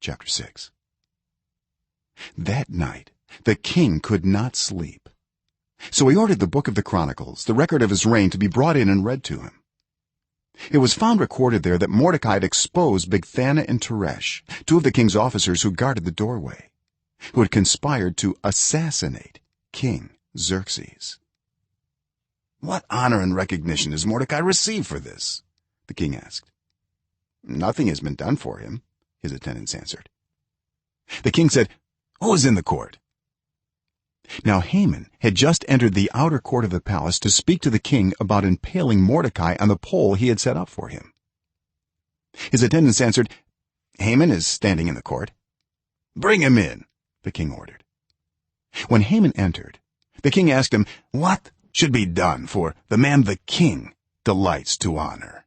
chapter 6. That night the king could not sleep, so he ordered the book of the chronicles, the record of his reign, to be brought in and read to him. It was found recorded there that Mordecai had exposed Bigthana and Teresh, two of the king's officers who guarded the doorway, who had conspired to assassinate King Xerxes. "What honor and recognition does Mordecai receive for this?" the king asked. "Nothing has been done for him," his attendants answered. The king said, "Who is in the court?" Now Haman had just entered the outer court of the palace to speak to the king about impaling Mordecai on the pole he had set up for him. His attendants answered, "Haman is standing in the court." "Bring him in," the king ordered. When Haman entered, the king asked him, "What should be done for the man the king delights to honor?"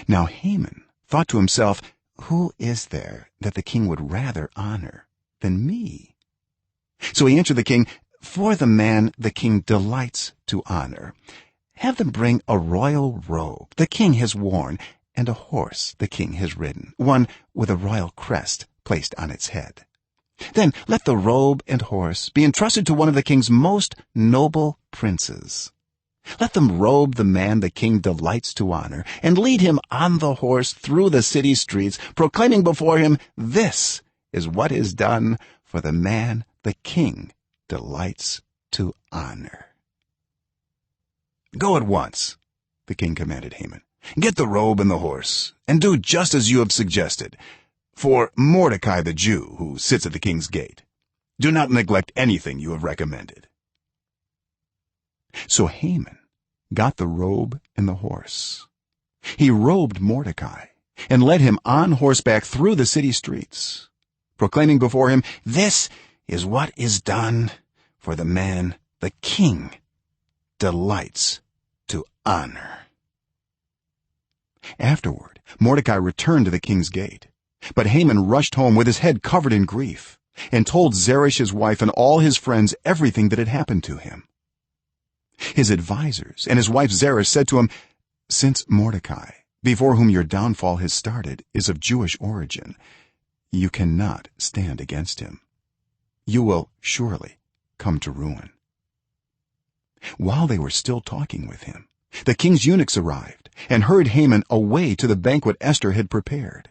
Now Haman thought to himself, "Who is there that the king would rather honor than me?" So he answered the king, "For the man the king delights to honor, have them bring a royal robe the king has worn, and a horse the king has ridden, one with a royal crest placed on its head. Then let the robe and horse be entrusted to one of the king's most noble princes. Let them robe the man the king delights to honor, and lead him on the horse through the city streets, proclaiming before him, 'This is what is done for the man the king delights to honor.'" "Go at once," the king commanded Haman. "Get the robe and the horse, and do just as you have suggested for Mordecai the Jew, who sits at the king's gate. Do not neglect anything you have recommended." So Haman got the robe and the horse. He robed Mordecai and led him on horseback through the city streets, proclaiming before him, "This is what is done for the man the king delights to honor." Afterward Mordecai returned to the king's gate, but Haman rushed home with his head covered in grief and told Zeresh his wife and all his friends everything that had happened to him. His advisers and his wife Zeresh said to him, "Since Mordecai, before whom your downfall has started, is of Jewish origin, you cannot stand against him. You will surely come to ruin." While they were still talking with him, the king's eunuchs arrived and hurried Haman away to the banquet Esther had prepared.